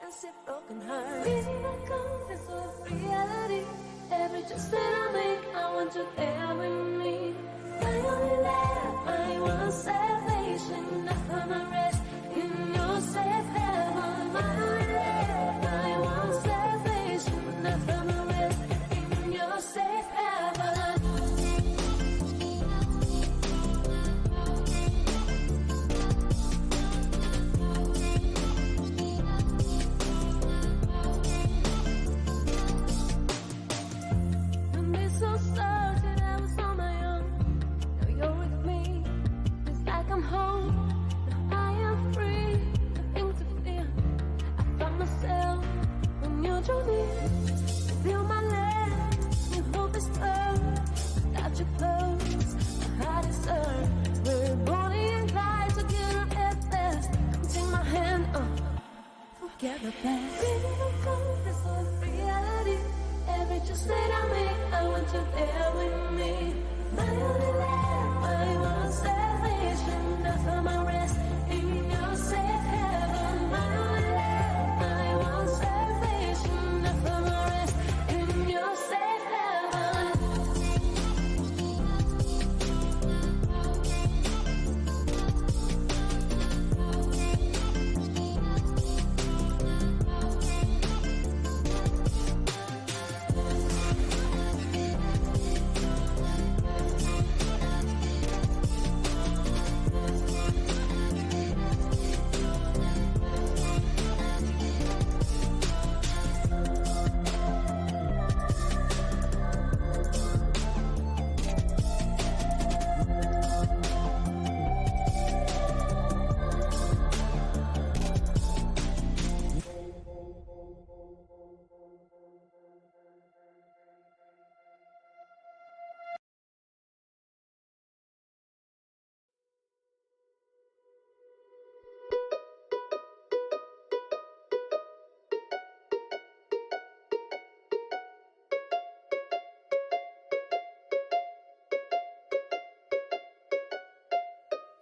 expensive broken heart. Reading my confess of reality. Every choice that I make, I want you there with me. My only life, I want salvation. I find my rest in your safe heaven. My only life, I want salvation. I find my rest in your safe heaven. So sorry that I was on my own. Now you're with me, it's like I'm home. Now I am free, nothing to fear. I found myself when you drew me. You feel my legs, your hope is firm. Without your clothes, my heart is hurt. We're Bonnie and Clyde together at best. Come take my hand, forget the past. Reading the confess of reality. Every choice that I make, I want you there with me. My only life, I want salvation. I find my rest in your safe heaven. My only life, I want salvation. I find my rest in your safe heaven.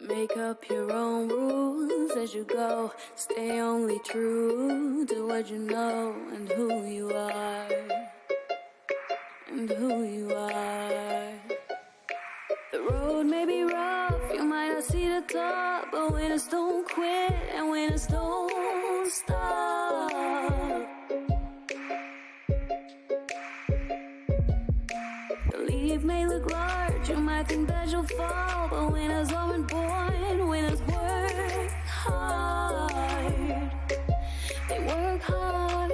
Make up your own rules as you go. Stay only true to what you know and who you are. And who you are. The road may be rough, you might not see the top, but winners don't quit and winners don't stop. The leap may look large, you might think that you'll fall, but winners aren't born, winners work hard. They work hard.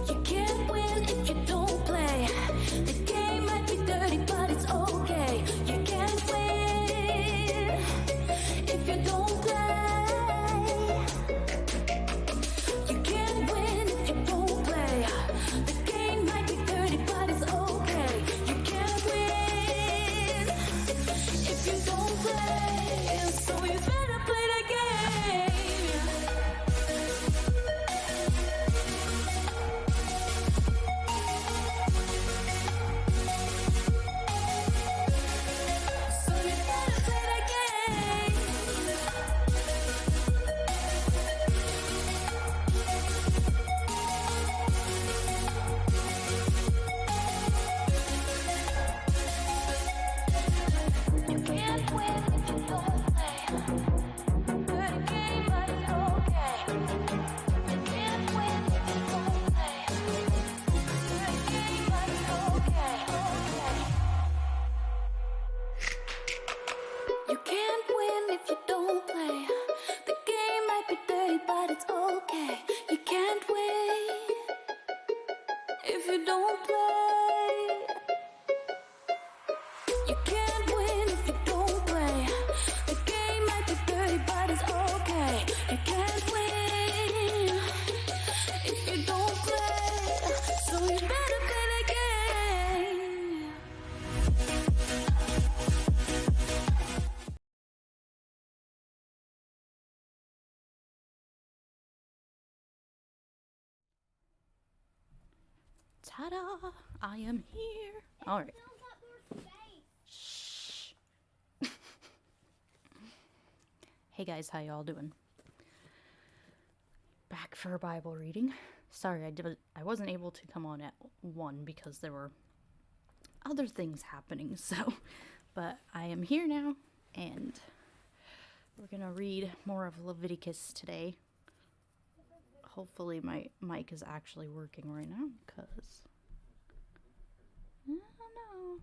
You can't win if you don't play. The game might be dirty, but it's okay. You can't win if you don't play. You can't win if you don't play. The game might be dirty, but it's okay. You can't win if you don't play. So you better play the game. So you better play the game. You can't win if you don't play. Play the game, but it's okay. You can't win if you don't play. Play the game, but it's okay. You can't win if you don't play. The game might be dirty, but it's okay. You can't win if you don't play. You can't win if you don't play. The game might be dirty, but it's okay. You can't win if you don't play. So you better play the game. Ta-da! I am here. All right. Shh. Hey guys, how y'all doing? Back for Bible reading. Sorry, I wasn't able to come on at 1 because there were other things happening, but I am here now, and we're gonna read more of Leviticus today. Hopefully my mic is actually working right now, because I don't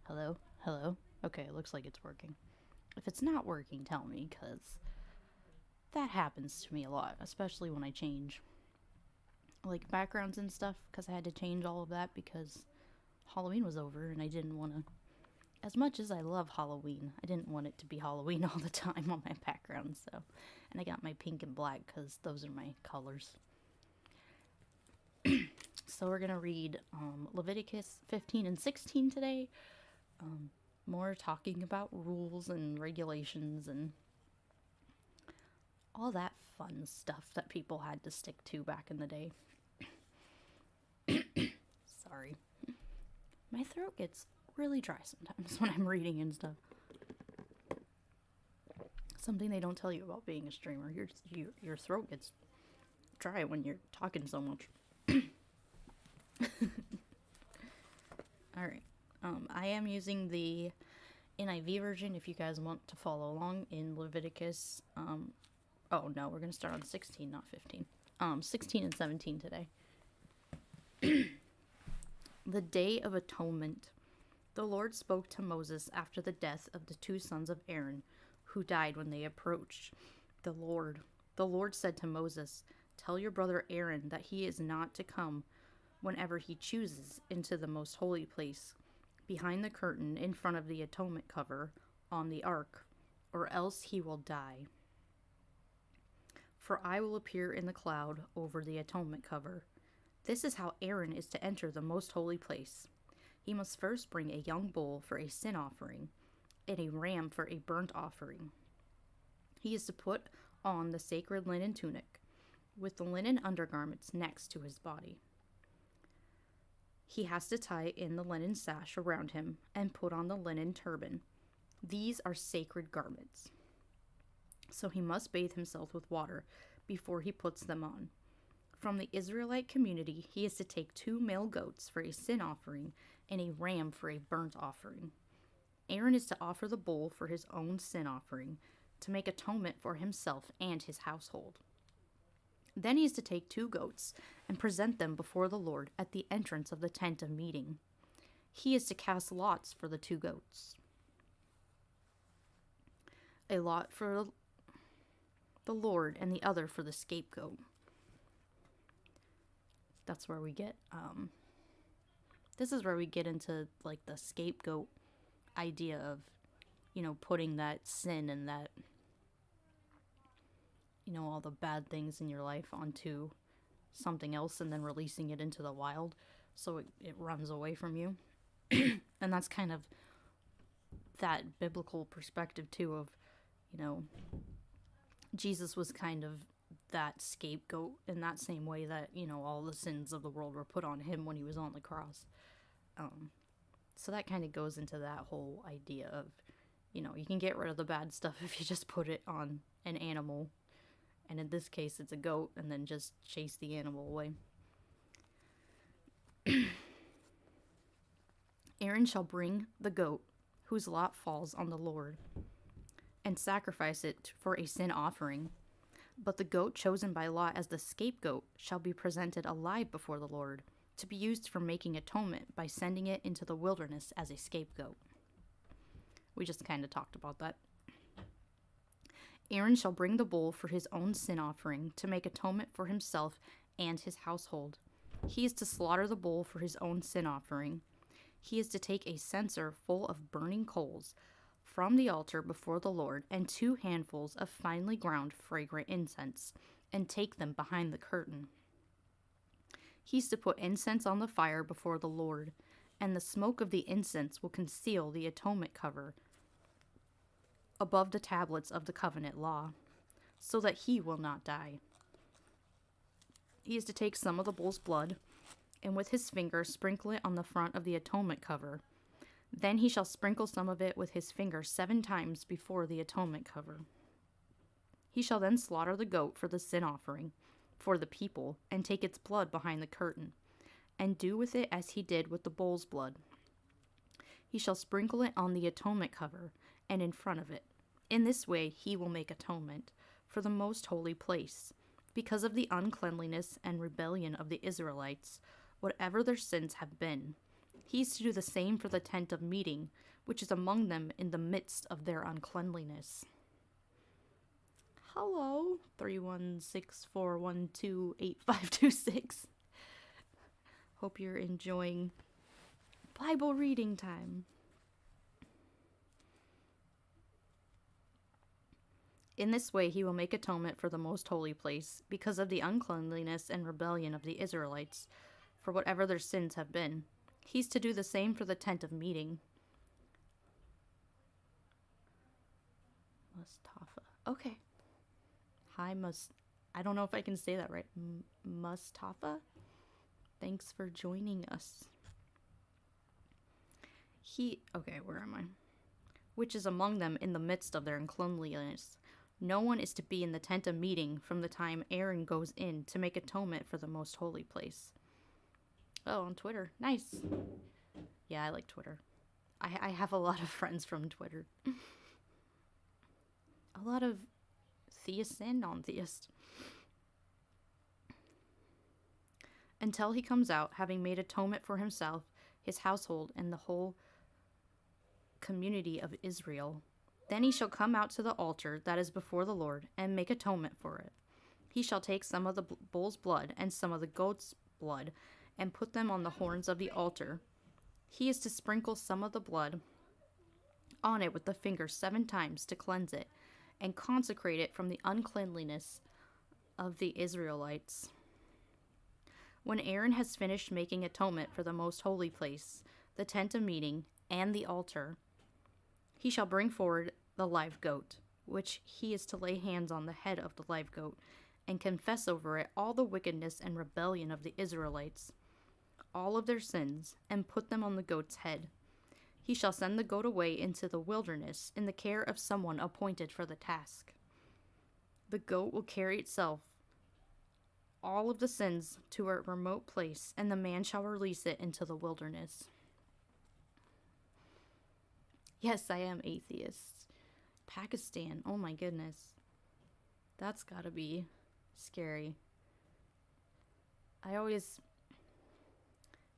know. Hello? Okay, it looks like it's working. If it's not working, tell me, because that happens to me a lot, especially when I change like backgrounds and stuff, because I had to change all of that because Halloween was over and I didn't want to, as much as I love Halloween, I didn't want it to be Halloween all the time on my background. So, and I got my pink and black because those are my colors. So we're gonna read Leviticus 15 and 16 today. More talking about rules and regulations and all that fun stuff that people had to stick to back in the day. Sorry. My throat gets really dry sometimes when I'm reading and stuff. Something they don't tell you about being a streamer. Your throat gets dry when you're talking so much. Alright. I am using the NIV version if you guys want to follow along in Leviticus. Oh no, we're going to start on 16, not 15. 16 and 17 today. The Day of Atonement. The Lord spoke to Moses after the death of the 2 sons of Aaron, who died when they approached the Lord. The Lord said to Moses, "Tell your brother Aaron that he is not to come whenever he chooses into the most holy place, behind the curtain in front of the atonement cover on the ark, or else he will die. For I will appear in the cloud over the atonement cover. This is how Aaron is to enter the most holy place. He must first bring a young bull for a sin offering and a ram for a burnt offering. He is to put on the sacred linen tunic with the linen undergarments next to his body. He has to tie in the linen sash around him and put on the linen turban. These are sacred garments. So he must bathe himself with water before he puts them on. From the Israelite community, he is to take 2 male goats for a sin offering and a ram for a burnt offering. Aaron is to offer the bull for his own sin offering, to make atonement for himself and his household. Then he is to take 2 goats and present them before the Lord at the entrance of the tent of meeting. He is to cast lots for the 2 goats. A lot for the Lord and the other for the scapegoat. That's where we get, this is where we get into, like, the scapegoat idea of, putting that sin and that, all the bad things in your life onto something else and then releasing it into the wild so it runs away from you. And that's kind of that biblical perspective, too, of, Jesus was kind of that scapegoat in that same way that, all the sins of the world were put on him when he was on the cross. So that kind of goes into that whole idea of, you can get rid of the bad stuff if you just put it on an animal. And in this case, it's a goat, and then just chase the animal away. Aaron shall bring the goat, whose lot falls on the Lord, and sacrifice it for a sin offering. But the goat chosen by lot as the scapegoat shall be presented alive before the Lord, to be used for making atonement by sending it into the wilderness as a scapegoat. We just kind of talked about that. Aaron shall bring the bull for his own sin offering to make atonement for himself and his household. He is to slaughter the bull for his own sin offering. He is to take a censer full of burning coals from the altar before the Lord and 2 handfuls of finely ground fragrant incense and take them behind the curtain. He's to put incense on the fire before the Lord, and the smoke of the incense will conceal the atonement cover above the tablets of the covenant law, so that he will not die. He is to take some of the bull's blood, and with his finger sprinkle it on the front of the atonement cover. Then he shall sprinkle some of it with his finger 7 times before the atonement cover. He shall then slaughter the goat for the sin offering for the people, and take its blood behind the curtain, and do with it as he did with the bull's blood. He shall sprinkle it on the atonement cover and in front of it. In this way he will make atonement for the most holy place, because of the uncleanliness and rebellion of the Israelites, whatever their sins have been. He is to do the same for the tent of meeting, which is among them in the midst of their uncleanliness. Hello, 31641285526. Hope you're enjoying Bible reading time. In this way he will make atonement for the most holy place, because of the uncleanliness and rebellion of the Israelites, for whatever their sins have been. He's to do the same for the tent of meeting. Mustafa. Okay. Hi, I don't know if I can say that right. Mustafa? Thanks for joining us. Okay, where am I? Which is among them in the midst of their uncleanliness. No one is to be in the tent of meeting from the time Aaron goes in to make atonement for the most holy place. Oh, on Twitter. Nice. Yeah, I like Twitter. I have a lot of friends from Twitter. A lot of theists and non-theists. Until he comes out, having made atonement for himself, his household, and the whole community of Israel. Then he shall come out to the altar that is before the Lord, and make atonement for it. He shall take some of the bull's blood and some of the goat's blood, and put them on the horns of the altar. He is to sprinkle some of the blood on it with the finger 7 times to cleanse it, and consecrate it from the uncleanliness of the Israelites. When Aaron has finished making atonement for the most holy place, the tent of meeting, and the altar, he shall bring forward the live goat, which he is to lay hands on the head of the live goat, and confess over it all the wickedness and rebellion of the Israelites, all of their sins, and put them on the goat's head. He shall send the goat away into the wilderness in the care of someone appointed for the task. The goat will carry itself all of the sins to a remote place, and the man shall release it into the wilderness. Yes, I am atheist. Pakistan, oh my goodness. That's gotta be scary.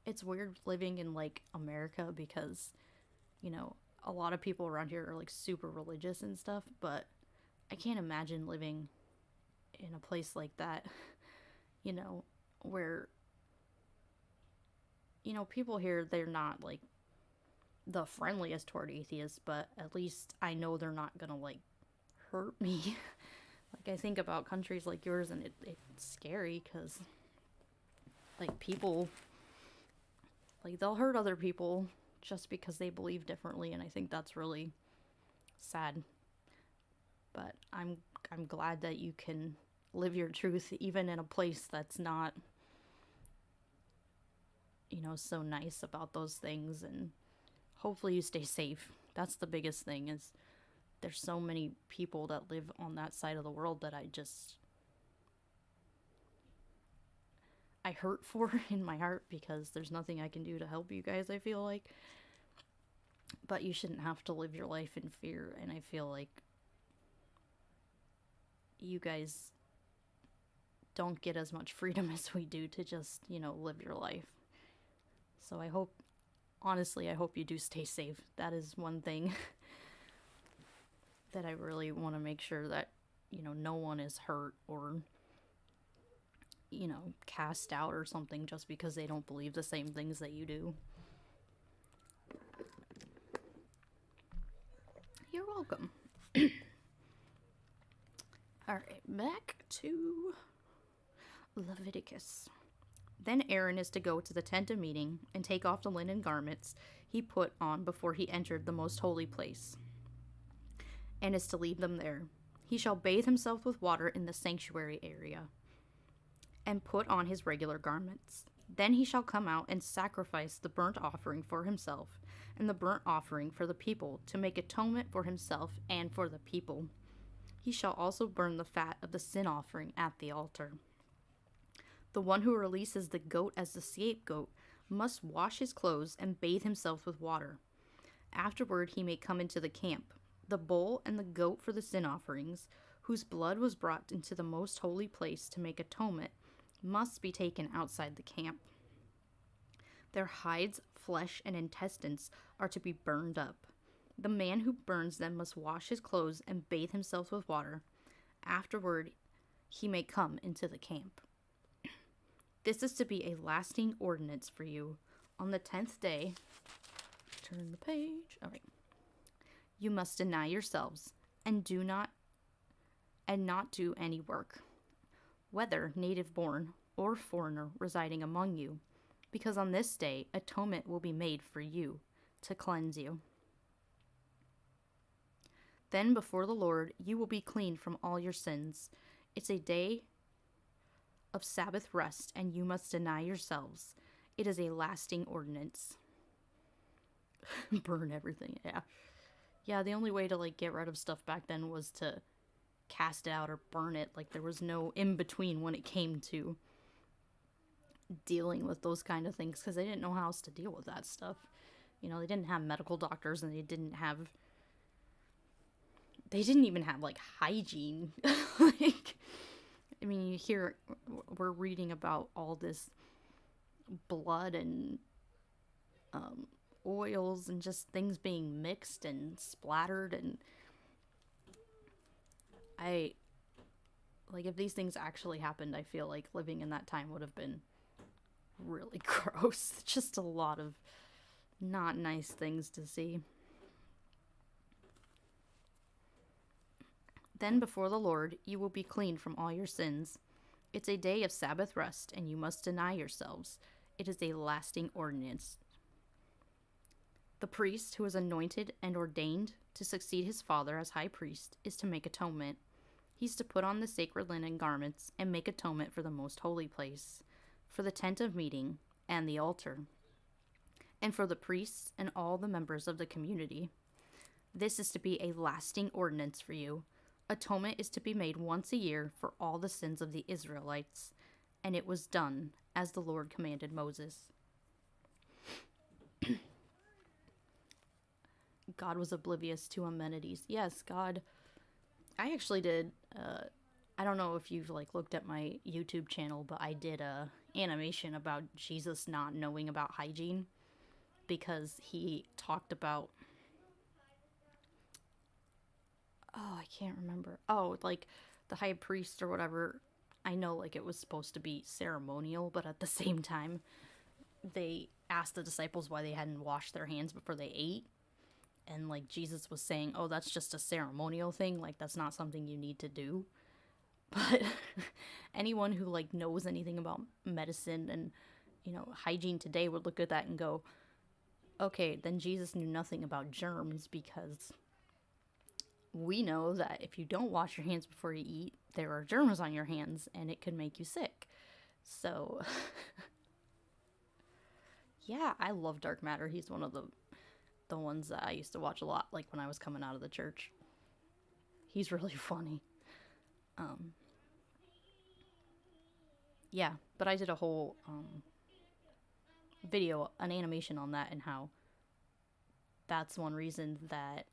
It's weird living in, like, America because, you know, a lot of people around here are, like, super religious and stuff, but I can't imagine living in a place like that, you know, where, you know, people here, they're not, like, the friendliest toward atheists, but at least I know they're not gonna, like, hurt me. Like, I think about countries like yours, and it's scary, because, like, people, like, they'll hurt other people just because they believe differently, and I think that's really sad. But I'm glad that you can live your truth even in a place that's not, you know, so nice about those things, and hopefully you stay safe. That's the biggest thing, is there's so many people that live on that side of the world that I hurt for in my heart, because there's nothing I can do to help you guys, I feel like. But you shouldn't have to live your life in fear, and I feel like you guys don't get as much freedom as we do to just, you know, live your life. So I hope you do stay safe. That is one thing that I really want to make sure that, you know, no one is hurt or, you know, cast out or something just because they don't believe the same things that you do. You're welcome. Alright, back to Leviticus. Then Aaron is to go to the tent of meeting and take off the linen garments he put on before he entered the most holy place, and is to leave them there. He shall bathe himself with water in the sanctuary area, and put on his regular garments. Then he shall come out and sacrifice the burnt offering for himself, and the burnt offering for the people, to make atonement for himself and for the people. He shall also burn the fat of the sin offering at the altar. The one who releases the goat as the scapegoat must wash his clothes and bathe himself with water. Afterward he may come into the camp. The bull and the goat for the sin offerings, whose blood was brought into the most holy place to make atonement, must be taken outside the camp. Their hides, flesh, and intestines are to be burned up. The man who burns them must wash his clothes and bathe himself with water. Afterward he may come into the camp. This is to be a lasting ordinance for you. On the 10th day, turn the page. All right. You must deny yourselves and not do any work, whether native born or foreigner residing among you, because on this day atonement will be made for you to cleanse you. Then before the Lord you will be clean from all your sins. It's a day of Sabbath rest, and you must deny yourselves. It is a lasting ordinance. Burn everything, yeah. Yeah, the only way to, get rid of stuff back then was to cast it out or burn it. There was no in-between when it came to dealing with those kind of things, because they didn't know how else to deal with that stuff. They didn't have medical doctors, and they didn't even have, hygiene. We're reading about all this blood and oils and just things being mixed and splattered, and if these things actually happened, I feel like living in that time would have been really gross. Just a lot of not nice things to see. Then before the Lord you will be clean from all your sins. It's a day of Sabbath rest, and you must deny yourselves. It is a lasting ordinance. The priest who is anointed and ordained to succeed his father as high priest is to make atonement. He's to put on the sacred linen garments and make atonement for the most holy place, for the tent of meeting and the altar, and for the priests and all the members of the community. This is to be a lasting ordinance for you. Atonement is to be made once a year for all the sins of the Israelites, and it was done as the Lord commanded Moses. God was oblivious to amenities. Yes, God. I actually did, I don't know if you've looked at my YouTube channel, but I did a animation about Jesus not knowing about hygiene, because he talked about, I can't remember. The high priest or whatever. I know, it was supposed to be ceremonial, but at the same time, they asked the disciples why they hadn't washed their hands before they ate. And, Jesus was saying, oh, that's just a ceremonial thing. That's not something you need to do. But anyone who, knows anything about medicine and, hygiene today would look at that and go, okay, then Jesus knew nothing about germs, because we know that if you don't wash your hands before you eat, there are germs on your hands, and it could make you sick. So, yeah, I love Dark Matter. He's one of the ones that I used to watch a lot, when I was coming out of the church. He's really funny. Yeah, but I did a whole video, an animation on that, and how that's one reason that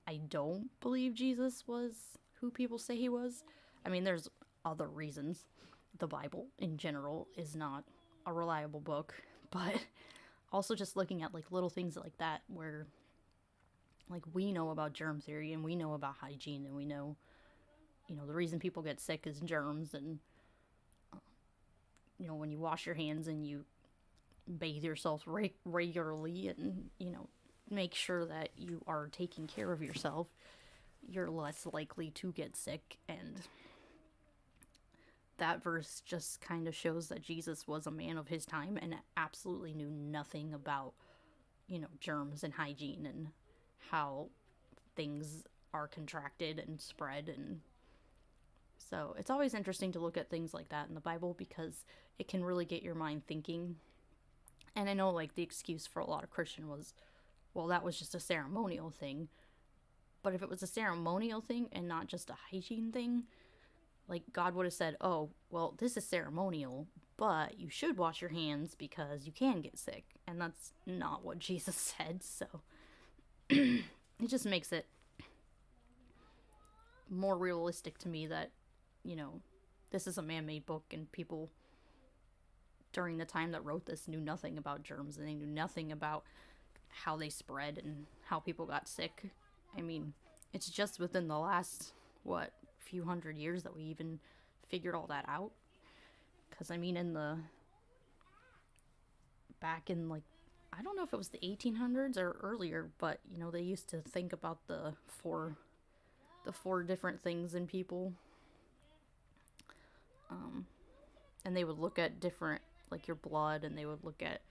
I don't believe Jesus was who people say he was. There's other reasons. The Bible in general is not a reliable book, but also just looking at little things like that, where we know about germ theory, and we know about hygiene, and we know, the reason people get sick is germs, and when you wash your hands and you bathe yourself regularly, and make sure that you are taking care of yourself, you're less likely to get sick. And that verse just kind of shows that Jesus was a man of his time and absolutely knew nothing about, germs and hygiene and how things are contracted and spread. And so it's always interesting to look at things like that in the Bible, because it can really get your mind thinking. And I know, the excuse for a lot of Christians well, that was just a ceremonial thing. But if it was a ceremonial thing and not just a hygiene thing, like God would have said, oh, well, this is ceremonial, but you should wash your hands because you can get sick. And that's not what Jesus said, so it just makes it more realistic to me that, this is a man-made book and people during the time that wrote this knew nothing about germs and they knew nothing about how they spread and how people got sick. I mean, it's just within the last, few hundred years that we even figured all that out. Because, I mean, back in, I don't know if it was the 1800s or earlier, but, they used to think about the four different things in people. And they would look at different, your blood, and they would look at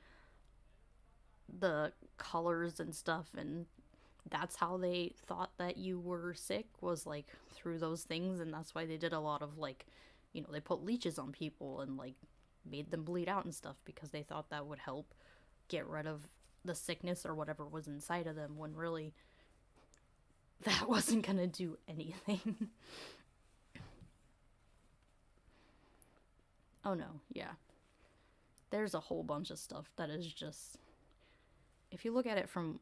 the colors and stuff, and that's how they thought that you were sick, was through those things. And that's why they did a lot of they put leeches on people and made them bleed out and stuff, because they thought that would help get rid of the sickness or whatever was inside of them, when really that wasn't gonna do anything. Oh no, yeah. There's a whole bunch of stuff that is just, if you look at it from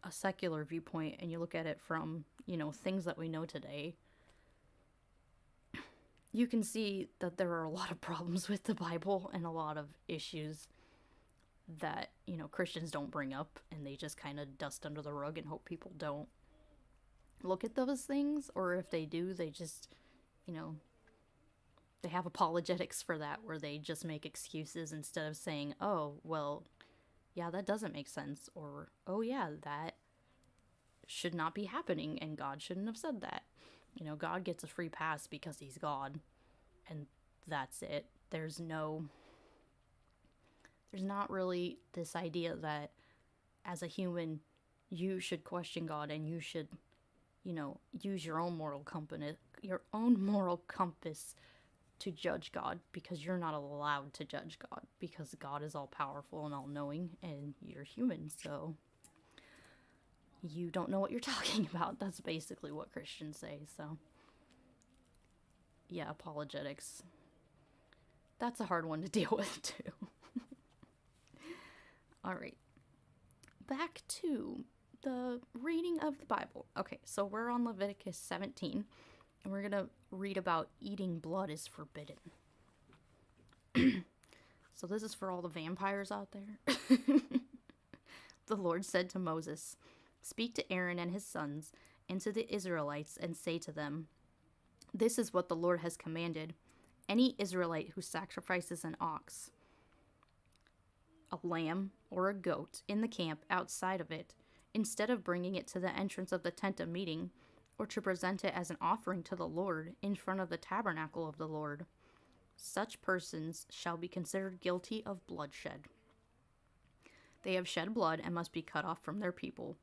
a secular viewpoint and you look at it from, things that we know today, you can see that there are a lot of problems with the Bible and a lot of issues that, Christians don't bring up, and they just kind of dust under the rug and hope people don't look at those things, or if they do, they just, they have apologetics for that, where they just make excuses instead of saying, oh, well, yeah, that doesn't make sense, or, oh yeah, that should not be happening, and God shouldn't have said that. God gets a free pass because he's God, and that's it. There's not really this idea that as a human, you should question God, and you should, use your own moral compass to judge God, because you're not allowed to judge God, because God is all powerful and all knowing, and you're human, so you don't know what you're talking about. That's basically what Christians say. So yeah, apologetics, that's a hard one to deal with too. All right, back to the reading of the Bible. Okay, so we're on Leviticus 17, and we're gonna read about eating blood is forbidden. So this is for all the vampires out there. The Lord said to Moses, "Speak to Aaron and his sons and to the Israelites and say to them, 'This is what the Lord has commanded. Any Israelite who sacrifices an ox, a lamb, or a goat in the camp outside of it, instead of bringing it to the entrance of the tent of meeting, or to present it as an offering to the Lord in front of the tabernacle of the Lord, such persons shall be considered guilty of bloodshed. They have shed blood and must be cut off from their people.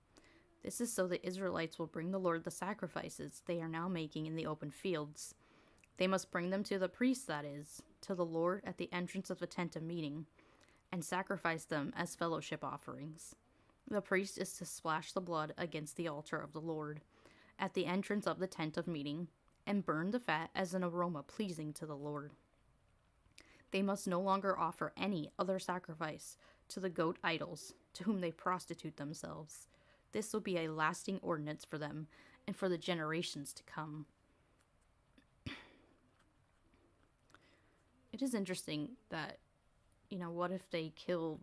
This is so the Israelites will bring the Lord the sacrifices they are now making in the open fields. They must bring them to the priest, that is, to the Lord at the entrance of the tent of meeting, and sacrifice them as fellowship offerings. The priest is to splash the blood against the altar of the Lord at the entrance of the tent of meeting, and burn the fat as an aroma pleasing to the Lord. They must no longer offer any other sacrifice to the goat idols to whom they prostitute themselves. This will be a lasting ordinance for them and for the generations to come." It is interesting that, what if they kill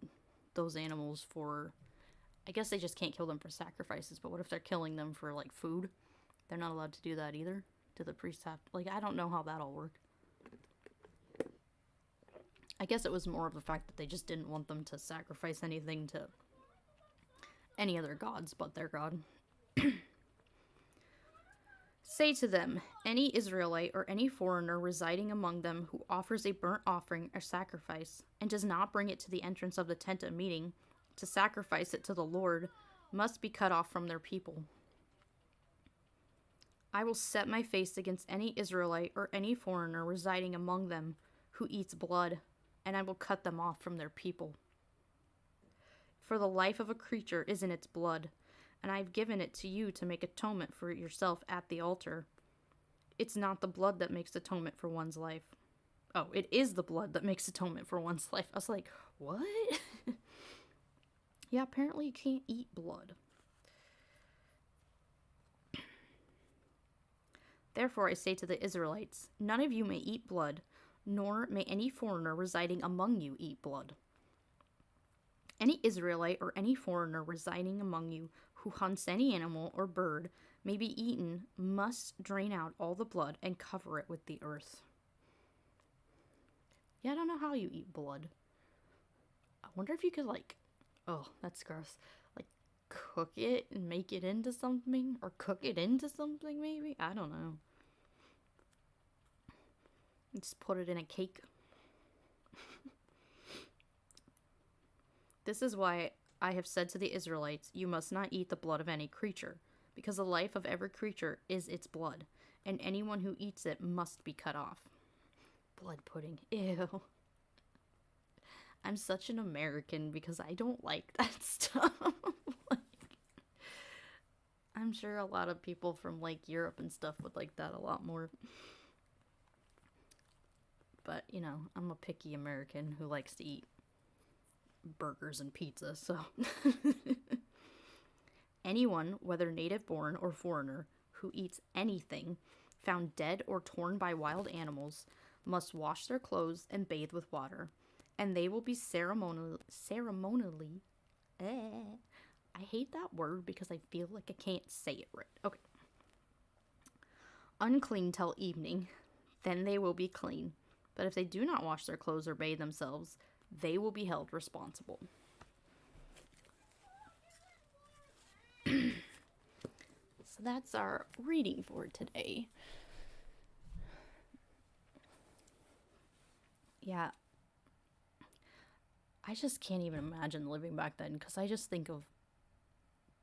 those animals for, I guess they just can't kill them for sacrifices, but what if they're killing them for, food? They're not allowed to do that either? Do the priests have, I don't know how that'll work. I guess it was more of the fact that they just didn't want them to sacrifice anything to any other gods but their God. Say to them, any Israelite or any foreigner residing among them who offers a burnt offering or sacrifice and does not bring it to the entrance of the tent of meeting to sacrifice it to the Lord must be cut off from their people. I will set my face against any Israelite or any foreigner residing among them who eats blood, and I will cut them off from their people. For the life of a creature is in its blood, and I've given it to you to make atonement for yourself at the altar. It's not the blood that makes atonement for one's life. Oh, it is the blood that makes atonement for one's life. I was like, what? Yeah, apparently you can't eat blood. Therefore I say to the Israelites, none of you may eat blood, nor may any foreigner residing among you eat blood. Any Israelite or any foreigner residing among you who hunts any animal or bird may be eaten must drain out all the blood and cover it with the earth. Yeah, I don't know how you eat blood. I wonder if you could, like, oh, that's gross. Like, cook it and make it into something? Or cook it into something, maybe? I don't know. Just put it in a cake. This is why I have said to the Israelites, you must not eat the blood of any creature, because the life of every creature is its blood, and anyone who eats it must be cut off. Blood pudding. Ew. I'm such an American because I don't like that stuff. Like, I'm sure a lot of people from, like, Europe and stuff would like that a lot more. But, you know, I'm a picky American who likes to eat burgers and pizza, so. Anyone, whether native born or foreigner, who eats anything found dead or torn by wild animals must wash their clothes and bathe with water, and they will be ceremonially I hate that word because I feel like I can't say it right. Okay. Unclean till evening, then they will be clean. But if they do not wash their clothes or bathe themselves, they will be held responsible. So that's our reading for today. Yeah. I just can't even imagine living back then, because I just think of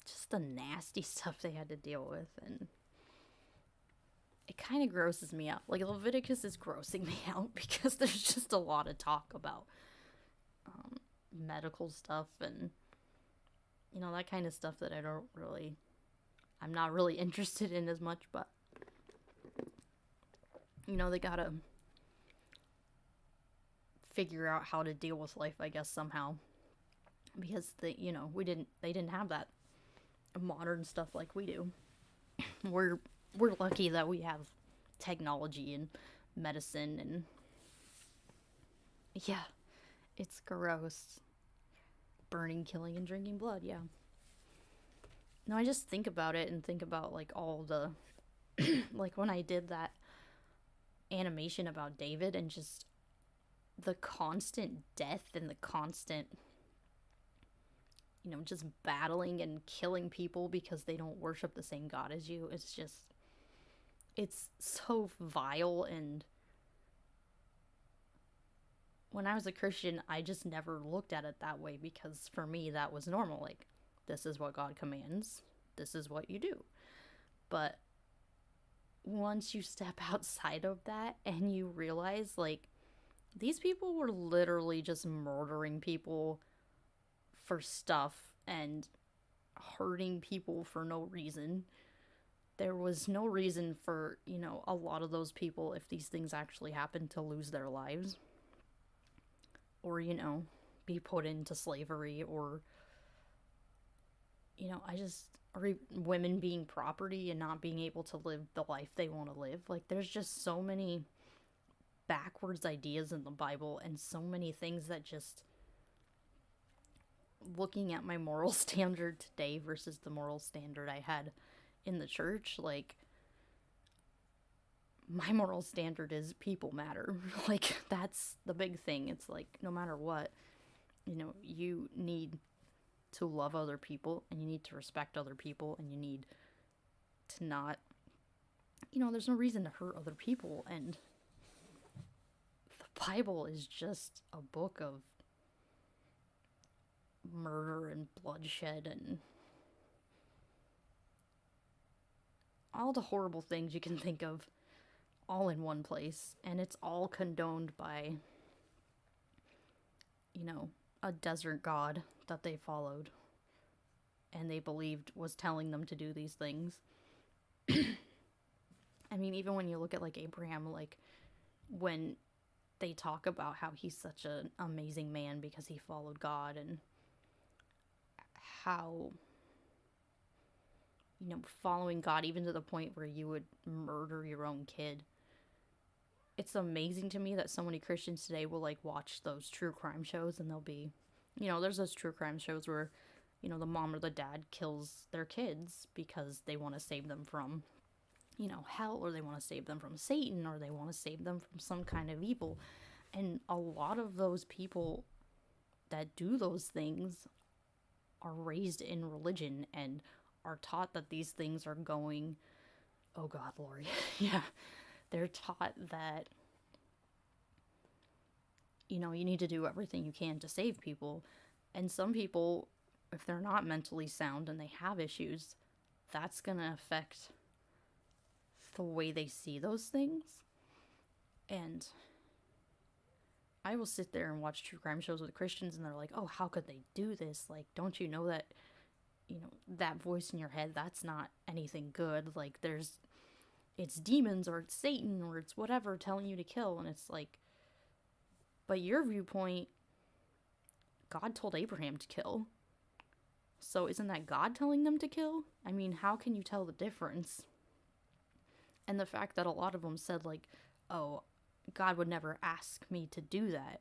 just the nasty stuff they had to deal with, and it kind of grosses me out. Like, Leviticus is grossing me out because there's just a lot of talk about medical stuff and, you know, that kind of stuff that I'm not really interested in as much, but, you know, they gotta figure out how to deal with life, I guess, somehow, because they didn't have that modern stuff like we do. We're lucky that we have technology and medicine, and yeah, it's gross. Burning, killing, and drinking blood, yeah. No, I just think about it and think about, like, all the like, when I did that animation about David and just the constant death and the constant, you know, just battling and killing people because they don't worship the same God as you. It's so vile. And when I was a Christian, I just never looked at it that way, because for me that was normal. Like, this is what God commands, this is what you do. But once you step outside of that and you realize, like, these people were literally just murdering people for stuff and hurting people for no reason. There was no reason for, you know, a lot of those people, if these things actually happened, to lose their lives. Or, you know, be put into slavery, or, you know, or women being property and not being able to live the life they want to live. Like, there's just so many backwards ideas in the Bible, and so many things that just, looking at my moral standard today versus the moral standard I had in the church, like, my moral standard is people matter. Like, that's the big thing. It's like, no matter what, you know, you need to love other people, and you need to respect other people, and you need to not, you know, there's no reason to hurt other people. And the Bible is just a book of murder and bloodshed and all the horrible things you can think of, all in one place. And it's all condoned by, you know, a desert god that they followed and they believed was telling them to do these things. I mean, even when you look at like Abraham, like when they talk about how he's such an amazing man because he followed God, and how, following God even to the point where you would murder your own kid. It's amazing to me that so many Christians today will like watch those true crime shows, and they'll be, there's those true crime shows where, the mom or the dad kills their kids because they want to save them from, hell, or they want to save them from Satan, or they want to save them from some kind of evil. And a lot of those people that do those things are raised in religion and are taught that these things are going, oh God, Lori. Yeah. They're taught that, you need to do everything you can to save people. And some people, if they're not mentally sound and they have issues, that's going to affect the way they see those things. And I will sit there and watch true crime shows with Christians, and they're like, oh, how could they do this? Like, don't you know that, that voice in your head, that's not anything good. Like, it's demons, or it's Satan, or it's whatever telling you to kill. And it's like, but your viewpoint, God told Abraham to kill. So isn't that God telling them to kill? I mean, how can you tell the difference? And the fact that a lot of them said, like, oh, God would never ask me to do that.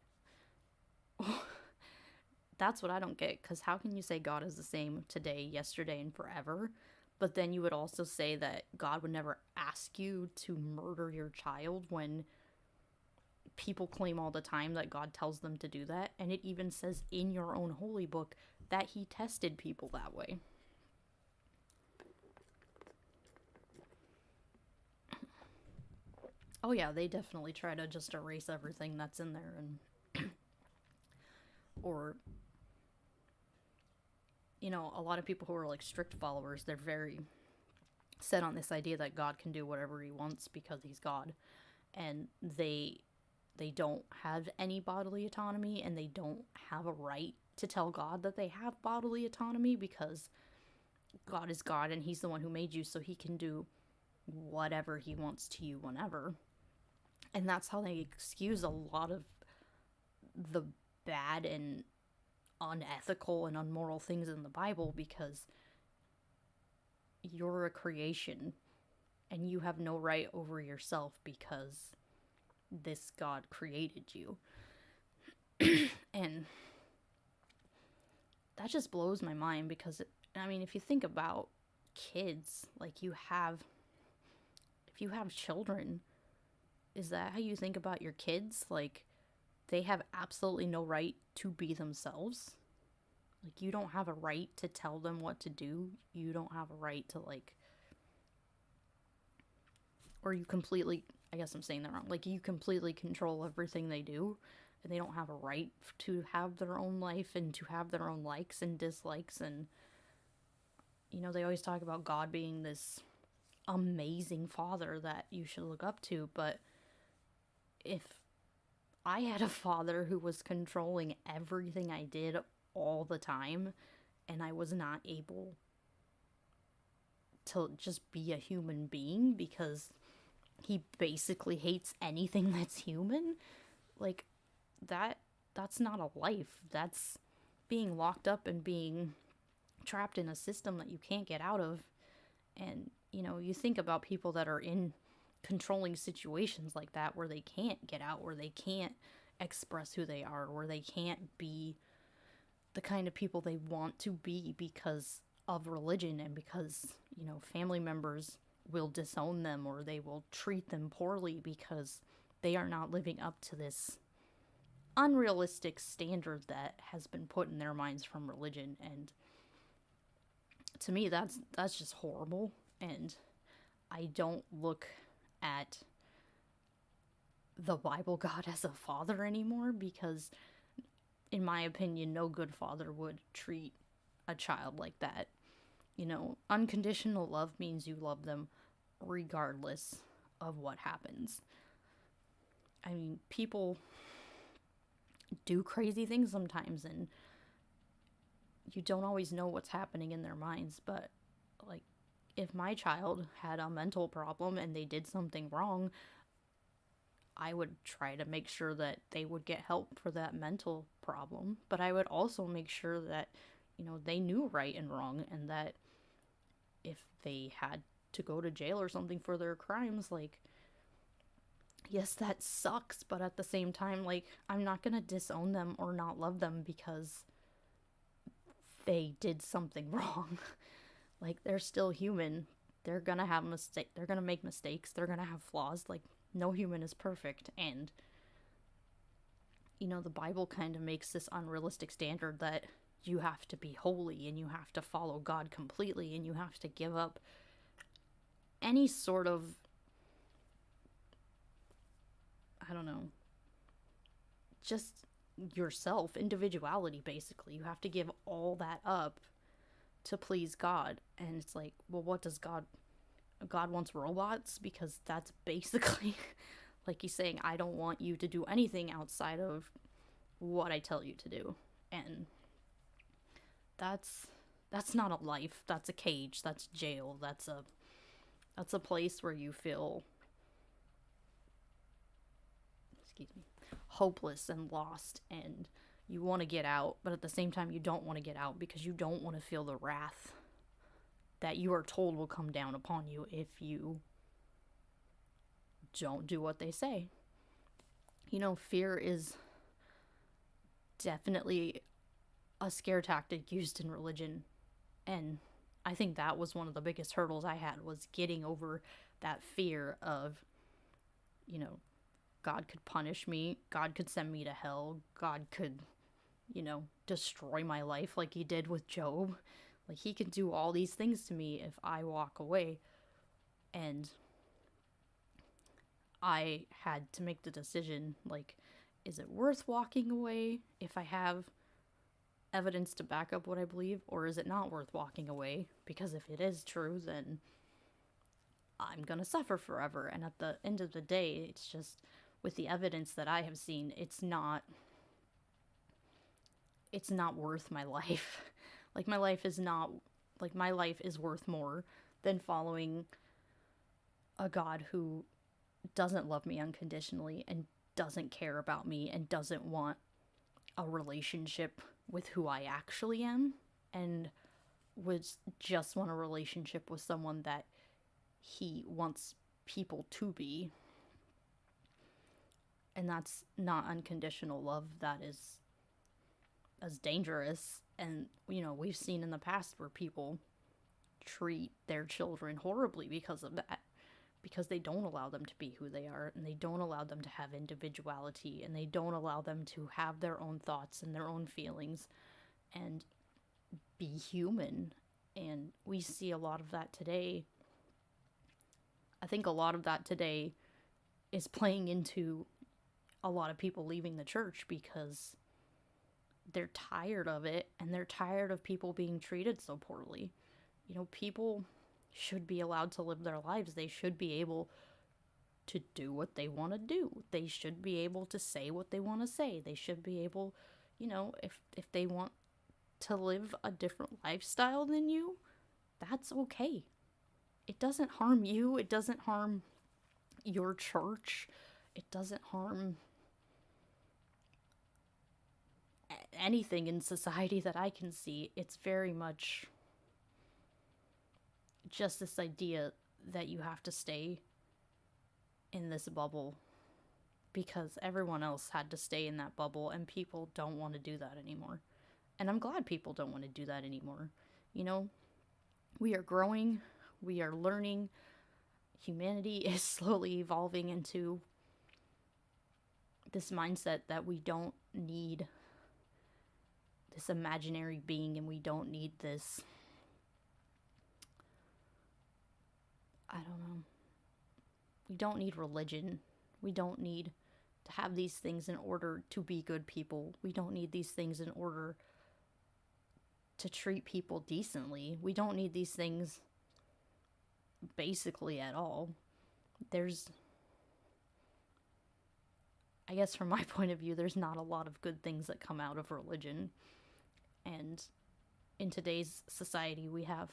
That's what I don't get, because how can you say God is the same today, yesterday, and forever? But then you would also say that God would never ask you to murder your child, when people claim all the time that God tells them to do that. And it even says in your own holy book that he tested people that way. Oh yeah, they definitely try to just erase everything that's in there, and or a lot of people who are like strict followers, they're very set on this idea that God can do whatever he wants because he's God. And they don't have any bodily autonomy, and they don't have a right to tell God that they have bodily autonomy, because God is God and he's the one who made you, so he can do whatever he wants to you whenever. And that's how they excuse a lot of the bad and unethical and unmoral things in the Bible, because you're a creation and you have no right over yourself because this God created you. And that just blows my mind, because if you think about kids, like if you have children, is that how you think about your kids? Like, they have absolutely no right to be themselves. Like, you don't have a right to tell them what to do. You don't have a right to, like, or you completely, I guess I'm saying that wrong. Like, you completely control everything they do, and they don't have a right to have their own life and to have their own likes and dislikes. And, they always talk about God being this amazing father that you should look up to, but if I had a father who was controlling everything I did all the time, and I was not able to just be a human being because he basically hates anything that's human, like, that's not a life. That's being locked up and being trapped in a system that you can't get out of. And, you think about people that are in controlling situations like that, where they can't get out, where they can't express who they are, where they can't be the kind of people they want to be because of religion, and because, family members will disown them, or they will treat them poorly because they are not living up to this unrealistic standard that has been put in their minds from religion. And to me, that's just horrible. And I don't look at the Bible God as a father anymore, because in my opinion, no good father would treat a child like that. Unconditional love means you love them regardless of what happens. I mean, people do crazy things sometimes, and you don't always know what's happening in their minds. But like, if my child had a mental problem and they did something wrong, I would try to make sure that they would get help for that mental problem. But I would also make sure that, they knew right and wrong, and that if they had to go to jail or something for their crimes, like, yes, that sucks, but at the same time, like, I'm not gonna disown them or not love them because they did something wrong. Like, they're still human. They're gonna have mistake. They're gonna make mistakes. They're gonna have flaws. Like, no human is perfect. And the Bible kind of makes this unrealistic standard that you have to be holy and you have to follow God completely and you have to give up any sort of, I don't know, just yourself, individuality, basically. You have to give all that up to please God. And it's like, well, what does God wants robots? Because that's basically like he's saying, I don't want you to do anything outside of what I tell you to do. And that's not a life. That's a cage. That's jail. That's a place where you feel, hopeless and lost, and you want to get out, but at the same time you don't want to get out because you don't want to feel the wrath that you are told will come down upon you if you don't do what they say. Fear is definitely a scare tactic used in religion, and I think that was one of the biggest hurdles I had, was getting over that fear of, God could punish me, God could send me to hell, God could, destroy my life like he did with Job. Like, he can do all these things to me if I walk away. And I had to make the decision, like, is it worth walking away if I have evidence to back up what I believe, or is it not worth walking away? Because if it is true, then I'm gonna suffer forever. And at the end of the day, it's just, with the evidence that I have seen, it's not worth my life. Like, my life is worth more than following a God who doesn't love me unconditionally and doesn't care about me and doesn't want a relationship with who I actually am, and would just want a relationship with someone that he wants people to be. And that's not unconditional love. That is as dangerous. And, we've seen in the past where people treat their children horribly because of that. Because they don't allow them to be who they are, and they don't allow them to have individuality, and they don't allow them to have their own thoughts and their own feelings and be human. And we see a lot of that today. I think a lot of that today is playing into a lot of people leaving the church because they're tired of it, and they're tired of people being treated so poorly. People should be allowed to live their lives. They should be able to do what they want to do. They should be able to say what they want to say. They should be able, if they want to live a different lifestyle than you, that's okay. It doesn't harm you. It doesn't harm your church. It doesn't harm anything in society that I can see. It's very much just this idea that you have to stay in this bubble because everyone else had to stay in that bubble, and people don't want to do that anymore. And I'm glad people don't want to do that anymore. We are growing, we are learning. Humanity is slowly evolving into this mindset that we don't need this imaginary being, and we don't need this, I don't know, we don't need religion. We don't need to have these things in order to be good people. We don't need these things in order to treat people decently. We don't need these things basically at all. There's I guess from my point of view, there's not a lot of good things that come out of religion. And in today's society, we have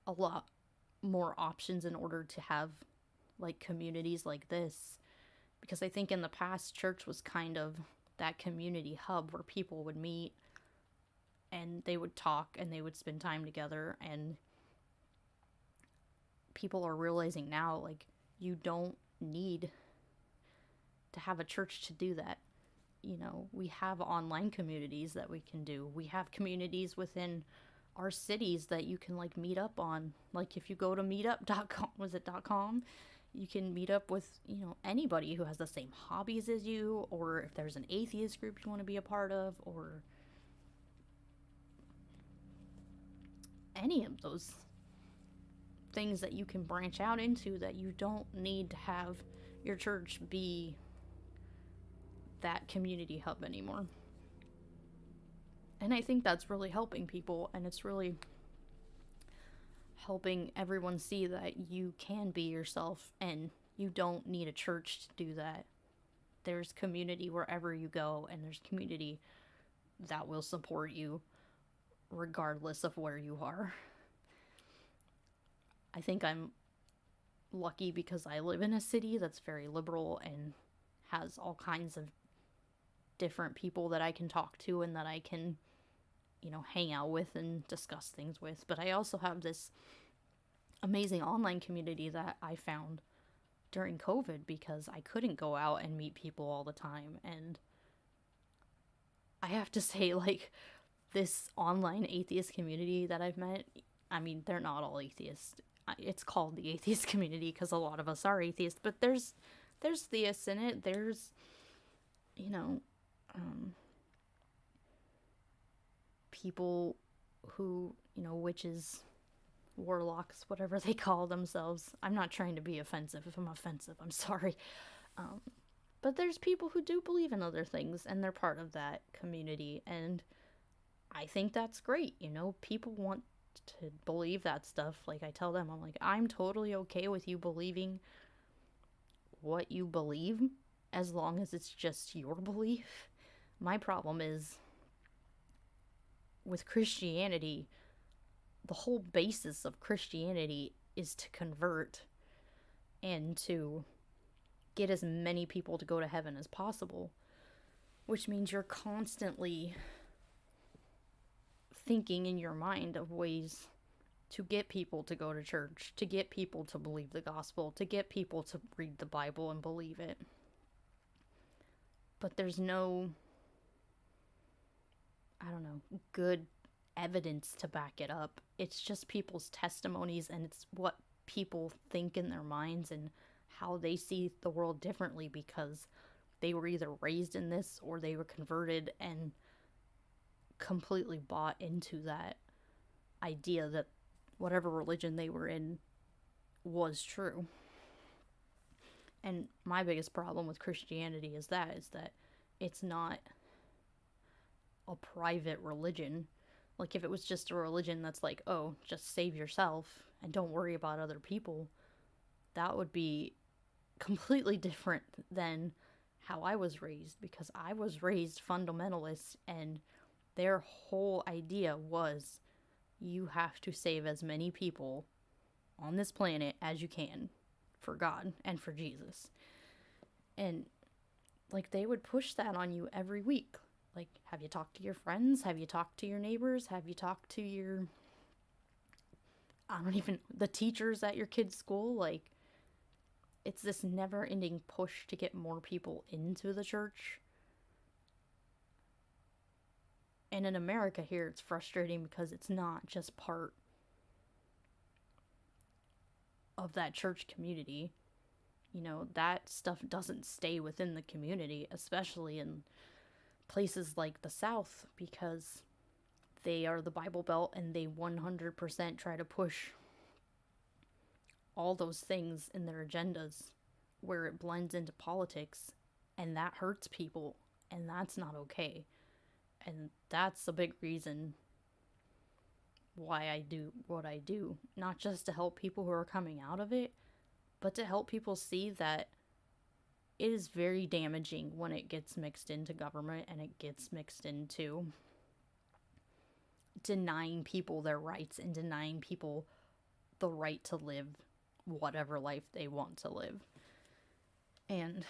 a lot more options in order to have like communities like this. Because I think in the past, church was kind of that community hub where people would meet and they would talk and they would spend time together. And people are realizing now, like, you don't need to have a church to do that. You know, we have online communities that we can do. We have communities within our cities that you can like meet up on. Like if you go to meetup.com, was it .com? You can meet up with, you know, anybody who has the same hobbies as you, or if there's an atheist group you want to be a part of, or any of those things that you can branch out into, that you don't need to have your church be that community hub anymore. And I think that's really helping people, and it's really helping everyone see that you can be yourself and you don't need a church to do that. There's community wherever you go, and there's community that will support you regardless of where you are. I think I'm lucky because I live in a city that's very liberal and has all kinds of different people that I can talk to and that I can, you know, hang out with and discuss things with. But I also have this amazing online community that I found during COVID because I couldn't go out and meet people all the time. And I have to say, like, this online atheist community that I've met, I mean, they're not all atheists. It's called the atheist community because a lot of us are atheists, but there's theists in it. There's, you know, people who, you know, witches, warlocks, whatever they call themselves. I'm not trying to be offensive. If I'm offensive, I'm sorry. But there's people who do believe in other things, and they're part of that community, and I think that's great. You know, people want to believe that stuff. Like, I tell them, I'm like, I'm totally okay with you believing what you believe as long as it's just your belief. My problem is with Christianity, the whole basis of Christianity is to convert and to get as many people to go to heaven as possible, which means you're constantly thinking in your mind of ways to get people to go to church, to get people to believe the gospel, to get people to read the Bible and believe it. But there's no, I don't know, good evidence to back it up. It's just people's testimonies, and it's what people think in their minds and how they see the world differently because they were either raised in this or they were converted and completely bought into that idea that whatever religion they were in was true. And my biggest problem with Christianity is that it's not a private religion. Like, if it was just a religion that's like, oh, just save yourself and don't worry about other people, that would be completely different than how I was raised, because I was raised fundamentalist, and their whole idea was you have to save as many people on this planet as you can for God and for Jesus. And like, they would push that on you every week. Like, have you talked to your friends? Have you talked to your neighbors? Have you talked to your, the teachers at your kid's school? Like, it's this never-ending push to get more people into the church. And in America here, it's frustrating because it's not just part of that church community. You know, that stuff doesn't stay within the community, especially in places like the South, because they are the Bible Belt and they 100% try to push all those things in their agendas where it blends into politics, and that hurts people, and that's not okay. And that's a big reason why I do what I do. Not just to help people who are coming out of it, but to help people see that it is very damaging when it gets mixed into government and it gets mixed into denying people their rights and denying people the right to live whatever life they want to live. And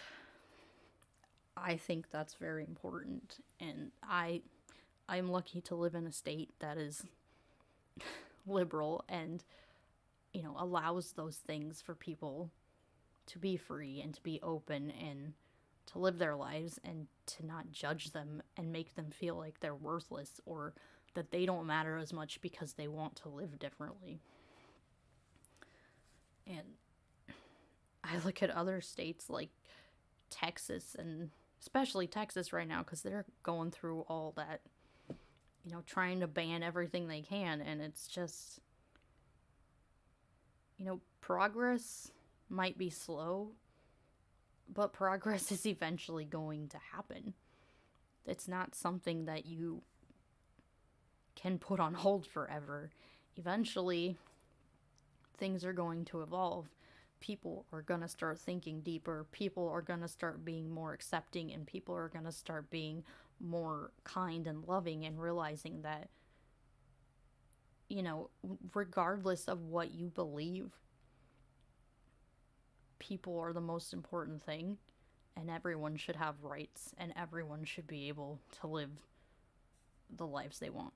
I think that's very important. And I'm lucky to live in a state that is liberal and, allows those things for people to be free and to be open and to live their lives and to not judge them and make them feel like they're worthless or that they don't matter as much because they want to live differently. And I look at other states like Texas, and especially Texas right now, because they're going through all that, trying to ban everything they can, and it's just, progress might be slow, but progress is eventually going to happen. It's not something that you can put on hold forever. Eventually, things are going to evolve. People are going to start thinking deeper. People are going to start being more accepting, and people are going to start being more kind and loving and realizing that, regardless of what you believe, people are the most important thing, and everyone should have rights, and everyone should be able to live the lives they want.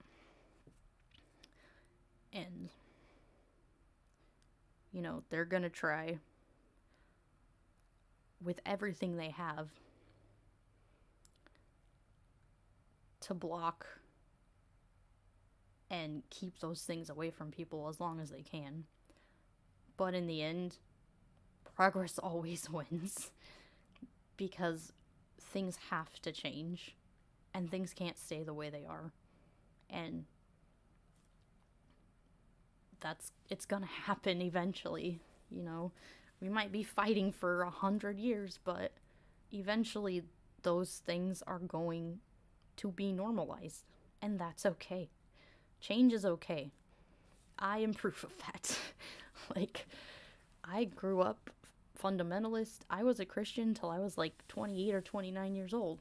And, they're gonna try with everything they have to block and keep those things away from people as long as they can. But in the end, progress always wins, because things have to change and things can't stay the way they are. And it's gonna happen eventually. We might be fighting for 100 years, but eventually those things are going to be normalized, and that's okay. Change is okay. I am proof of that. I grew up fundamentalist. I was a Christian till I was 28 or 29 years old.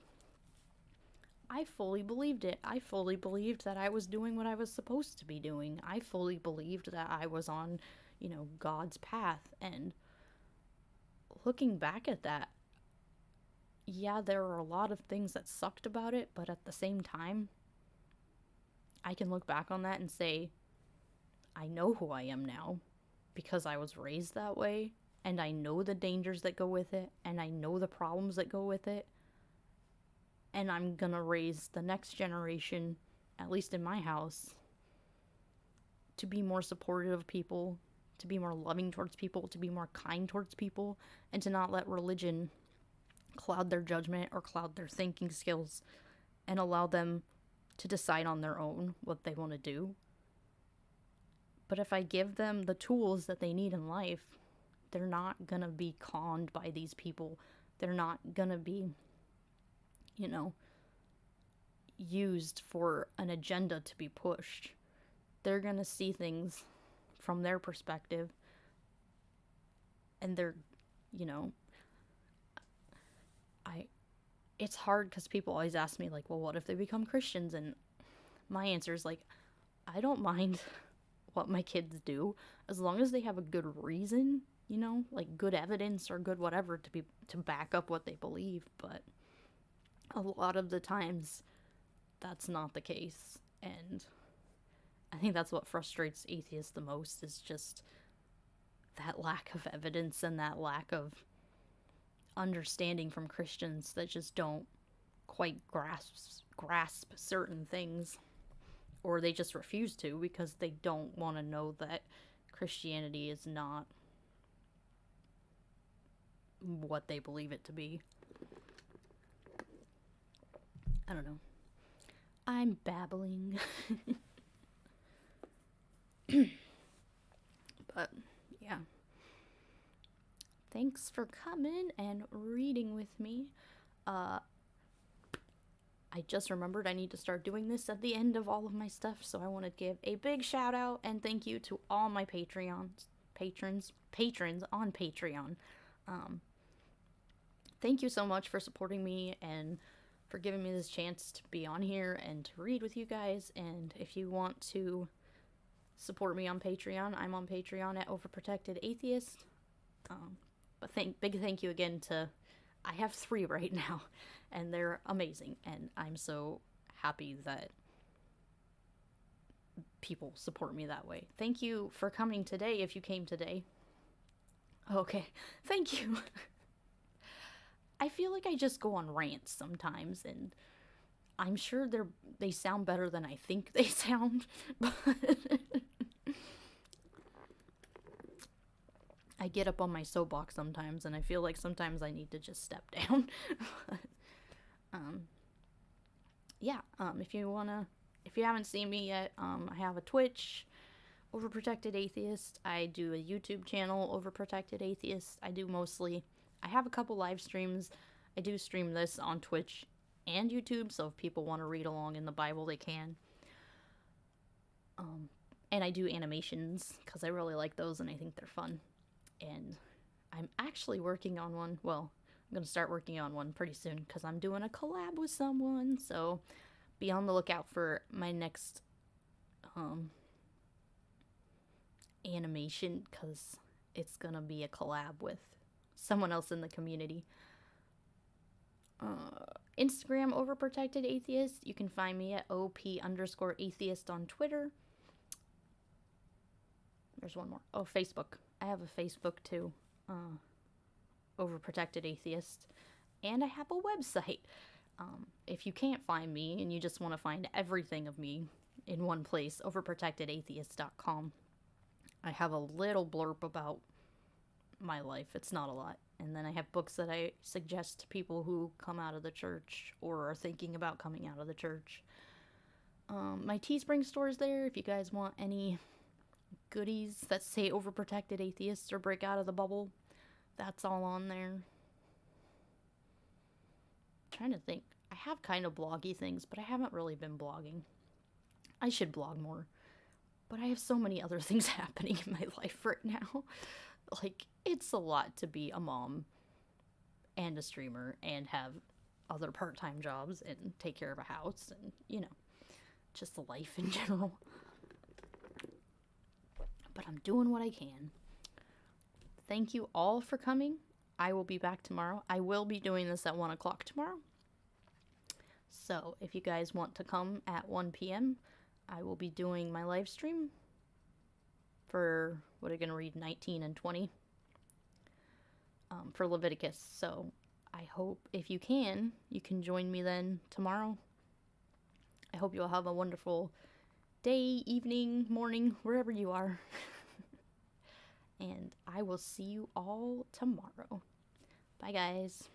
I fully believed it. I fully believed that I was doing what I was supposed to be doing. I fully believed that I was on, God's path. And looking back at that, yeah, there are a lot of things that sucked about it, but at the same time, I can look back on that and say, I know who I am now because I was raised that way, and I know the dangers that go with it, and I know the problems that go with it. And I'm gonna raise the next generation, at least in my house, to be more supportive of people, to be more loving towards people, to be more kind towards people, and to not let religion cloud their judgment or cloud their thinking skills, and allow them to decide on their own what they want to do. But if I give them the tools that they need in life, they're not gonna be conned by these people. They're not gonna be, used for an agenda to be pushed. They're gonna see things from their perspective, and they're, it's hard because people always ask me, well, what if they become Christians? And my answer is, I don't mind what my kids do, as long as they have a good reason, good evidence or good whatever to back up what they believe. But a lot of the times, that's not the case. And I think that's what frustrates atheists the most, is just that lack of evidence and that lack of understanding from Christians that just don't quite grasp certain things, or they just refuse to because they don't want to know that Christianity is not what they believe it to be. I don't know. I'm babbling. But, yeah. Thanks for coming and reading with me. I just remembered I need to start doing this at the end of all of my stuff, so I want to give a big shout out and thank you to all my patrons on Patreon. thank you so much for supporting me and for giving me this chance to be on here and to read with you guys. And if you want to support me on Patreon, I'm on Patreon at Overprotected Atheist. But big thank you again to, I have 3 right now, and they're amazing, and I'm so happy that people support me that way. Thank you for coming today, if you came today. Okay, thank you. I feel like I just go on rants sometimes, and I'm sure they sound better than I think they sound, but I get up on my soapbox sometimes, and I feel like sometimes I need to just step down. If you haven't seen me yet, I have a Twitch, Overprotected Atheist. I do a YouTube channel, Overprotected Atheist. I have a couple live streams. I do stream this on Twitch and YouTube, so if people want to read along in the Bible, they can. And I do animations, because I really like those, and I think they're fun. And I'm actually working on one. Well, I'm going to start working on one pretty soon, because I'm doing a collab with someone, so be on the lookout for my next animation, because it's going to be a collab with someone else in the community. Instagram, Overprotected Atheist. You can find me at OP_atheist on Twitter. There's one more. Oh, Facebook. I have a Facebook too. Overprotected Atheist. And I have a website. If you can't find me and you just want to find everything of me in one place, overprotectedatheist.com. I have a little blurb about my life. It's not a lot. And then I have books that I suggest to people who come out of the church or are thinking about coming out of the church. My Teespring store is there if you guys want any goodies that say Overprotected Atheists or Break Out of the Bubble. That's all on there. I'm trying to think. I have kind of bloggy things, but I haven't really been blogging. I should blog more. But I have so many other things happening in my life right now. Like, it's a lot to be a mom and a streamer and have other part-time jobs and take care of a house and, just life in general. But I'm doing what I can. Thank you all for coming. I will be back tomorrow. I will be doing this at 1 o'clock tomorrow. So if you guys want to come at 1 p.m., I will be doing my live stream for, what are going to read, 19 and 20 for Leviticus. So I hope if you can join me then tomorrow. I hope you'll have a wonderful day, evening, morning, wherever you are. And I will see you all tomorrow. Bye, guys.